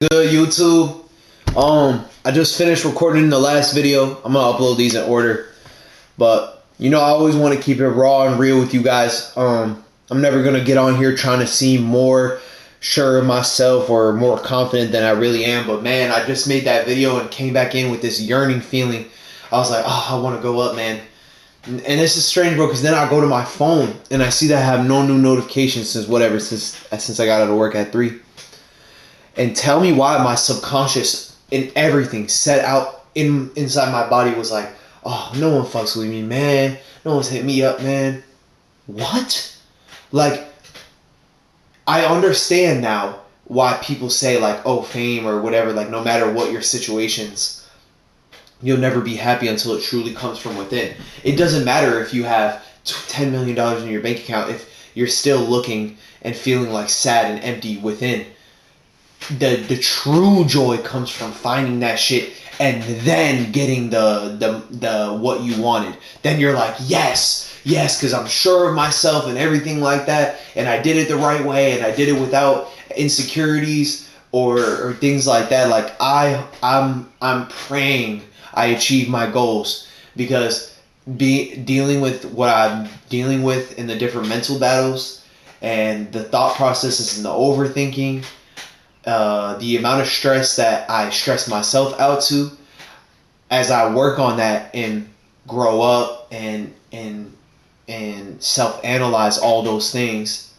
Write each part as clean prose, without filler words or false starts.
Good YouTube. I just finished recording the last video. I'm gonna upload these in order, but I always want to keep it raw and real with you guys. I'm never gonna get on here trying to seem more sure of myself or more confident than I really am. But man, I just made that video and came back in with this yearning feeling. I was like, oh, I want to go up, man. And this is strange, bro, because then I go to my phone and I see that I have no new notifications since I got out of work at 3. And tell me why my subconscious and everything set out inside my body was like, oh, no one fucks with me, man. No one's hit me up, man. What? Like, I understand now why people say, like, oh, fame or whatever, like, no matter what your situations, you'll never be happy until it truly comes from within. It doesn't matter if you have $10 million in your bank account if you're still looking and feeling like sad and empty within. The true joy comes from finding that shit and then getting the what you wanted. Then you're like, yes, because I'm sure of myself and everything like that, and I did it the right way, and I did it without insecurities or things like that. Like I'm praying I achieve my goals, because dealing with what I'm dealing with in the different mental battles and the thought processes and the overthinking, the amount of stress that I stress myself out to, as I work on that and grow up and self-analyze all those things,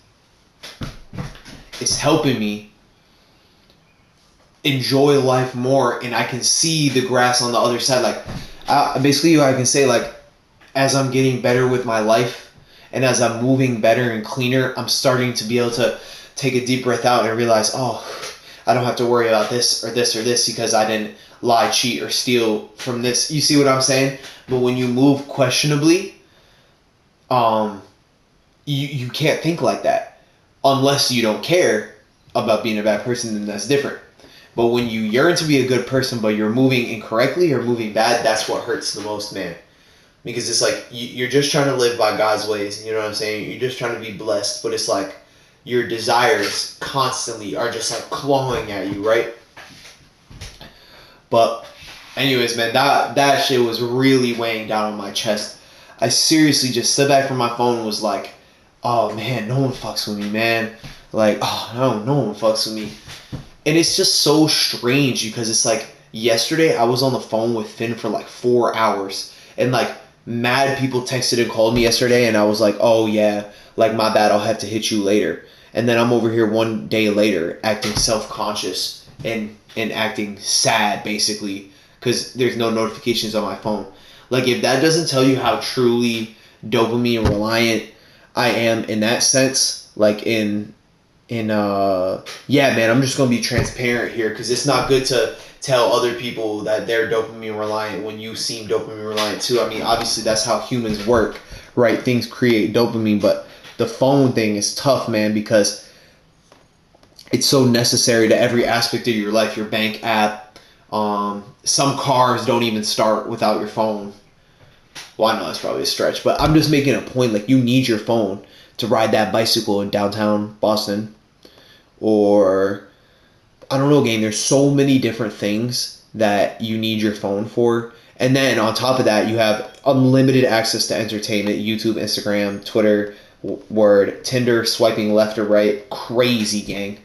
it's helping me enjoy life more, and I can see the grass on the other side. Like, basically I can say, like, as I'm getting better with my life and as I'm moving better and cleaner, I'm starting to be able to take a deep breath out and realize, oh, I don't have to worry about this or this or this because I didn't lie, cheat, or steal from this. You see what I'm saying? But when you move questionably, you can't think like that unless you don't care about being a bad person. Then that's different. But when you yearn to be a good person, but you're moving incorrectly or moving bad, that's what hurts the most, man. Because it's like you're just trying to live by God's ways. You know what I'm saying? You're just trying to be blessed, but it's like your desires constantly are just like clawing at you, right? But anyways, man, that shit was really weighing down on my chest. I seriously just stood back from my phone and was like, oh man, no one fucks with me, man. Like, oh no one fucks with me. And it's just so strange because it's like yesterday I was on the phone with Finn for like 4 hours, and like mad people texted and called me yesterday, and I was like, oh yeah, like my bad, I'll have to hit you later. And then I'm over here one day later acting self-conscious and acting sad, basically, because there's no notifications on my phone. Like, if that doesn't tell you how truly dopamine reliant I am in that sense, like yeah, man, I'm just going to be transparent here, because it's not good to tell other people that they're dopamine reliant when you seem dopamine reliant too. I mean, obviously that's how humans work, right? Things create dopamine, but the phone thing is tough, man, because it's so necessary to every aspect of your life. Your bank app, some cars don't even start without your phone. Well, I know that's probably a stretch, but I'm just making a point. Like, you need your phone to ride that bicycle in downtown Boston, or I don't know, gang. There's so many different things that you need your phone for. And then on top of that, you have unlimited access to entertainment: YouTube, Instagram, Twitter, Word, Tinder, swiping left or right. Crazy, gang.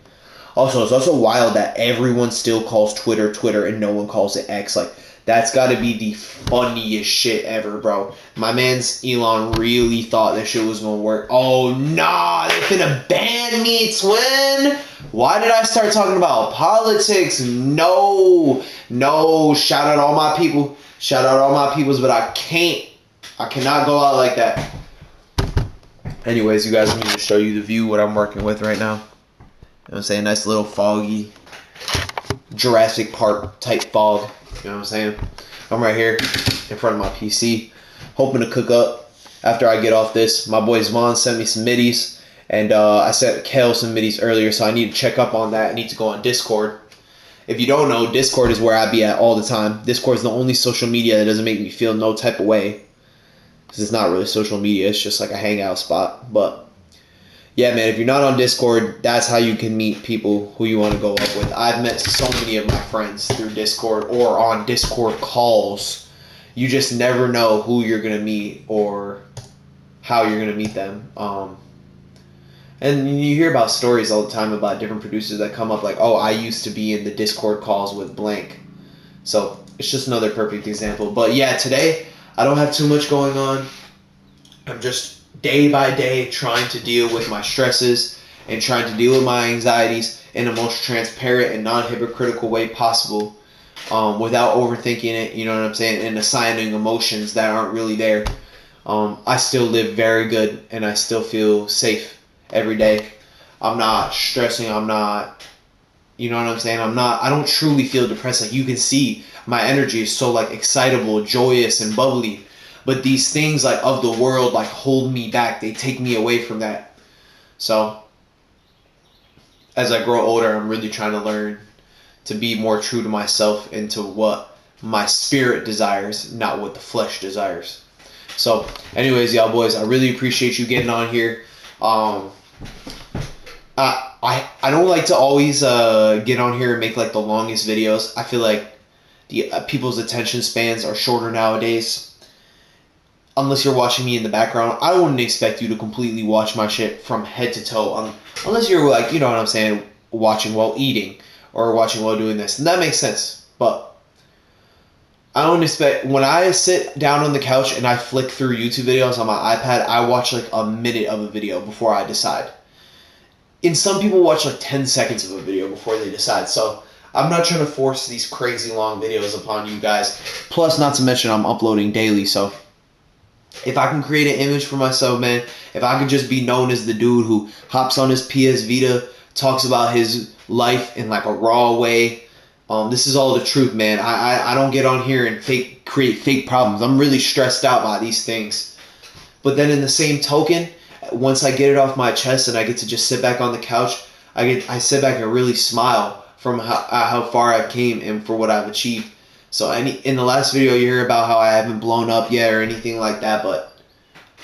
Also, it's also wild that everyone still calls Twitter and no one calls it X. Like, that's got to be the funniest shit ever, bro. My man's Elon really thought that shit was going to work. Oh, nah, they finna ban me, twin. Why did I start talking about politics? No. Shout out all my people. Shout out all my peoples, but I cannot go out like that. Anyways, you guys, let me just show you the view, what I'm working with right now. You know what I'm saying? Nice little foggy Jurassic Park type fog. You know what I'm saying? I'm right here in front of my PC, hoping to cook up after I get off this. My boy Zvon sent me some middies, and I sent Kale some middies earlier, so I need to check up on that. I need to go on Discord. If you don't know, Discord is where I be at all the time. Discord is the only social media that doesn't make me feel no type of way, because it's not really social media. It's just like a hangout spot. But yeah, man, if you're not on Discord, that's how you can meet people who you want to go up with. I've met so many of my friends through Discord or on Discord calls. You just never know who you're going to meet or how you're going to meet them. And you hear about stories all the time about different producers that come up like, oh, I used to be in the Discord calls with blank. So it's just another perfect example. But yeah, today I don't have too much going on. I'm just day by day trying to deal with my stresses and trying to deal with my anxieties in the most transparent and non-hypocritical way possible, without overthinking it, you know what I'm saying, and assigning emotions that aren't really there. I still live very good and I still feel safe every day. I'm not stressing. I'm not, you know what I'm saying? I don't truly feel depressed. Like you can see my energy is so like excitable, joyous, and bubbly. But these things like of the world like hold me back. They take me away from that. So as I grow older, I'm really trying to learn to be more true to myself and to what my spirit desires, not what the flesh desires. So anyways, y'all boys, I really appreciate you getting on here. I don't like to always get on here and make like the longest videos. I feel like the people's attention spans are shorter nowadays. Unless you're watching me in the background, I wouldn't expect you to completely watch my shit from head to toe. Unless you're like, you know what I'm saying, watching while eating or watching while doing this. And that makes sense. But I don't expect, when I sit down on the couch and I flick through YouTube videos on my iPad, I watch like a minute of a video before I decide. And some people watch like 10 seconds of a video before they decide. So I'm not trying to force these crazy long videos upon you guys. Plus, not to mention, I'm uploading daily. So if I can create an image for myself, man, if I can just be known as the dude who hops on his PS Vita, talks about his life in like a raw way, this is all the truth, man. I don't get on here and create fake problems. I'm really stressed out by these things. But then in the same token, once I get it off my chest and I get to just sit back on the couch, I sit back and really smile from how far I've came and for what I've achieved. So in the last video, you hear about how I haven't blown up yet or anything like that, but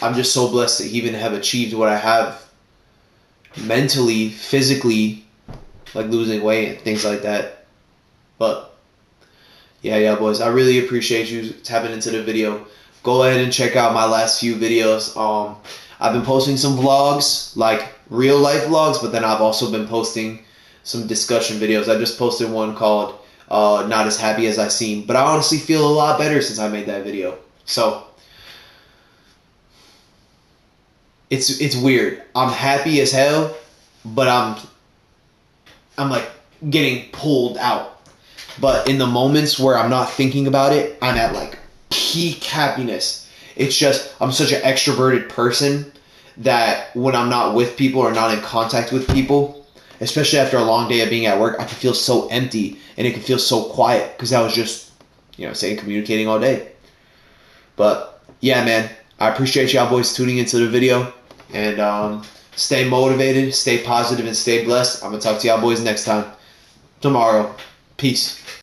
I'm just so blessed to even have achieved what I have mentally, physically, like losing weight and things like that. But yeah, boys, I really appreciate you tapping into the video. Go ahead and check out my last few videos. I've been posting some vlogs, like real life vlogs, but then I've also been posting some discussion videos. I just posted one called Not As Happy As I Seem, but I honestly feel a lot better since I made that video. So it's weird. I'm happy as hell, but I'm like getting pulled out. But in the moments where I'm not thinking about it, I'm at like peak happiness. It's just I'm such an extroverted person that when I'm not with people or not in contact with people, especially after a long day of being at work, I can feel so empty and it can feel so quiet because I was just, you know, communicating all day. But yeah, man, I appreciate y'all boys tuning into the video, and stay motivated, stay positive, and stay blessed. I'm gonna talk to y'all boys next time tomorrow. Peace.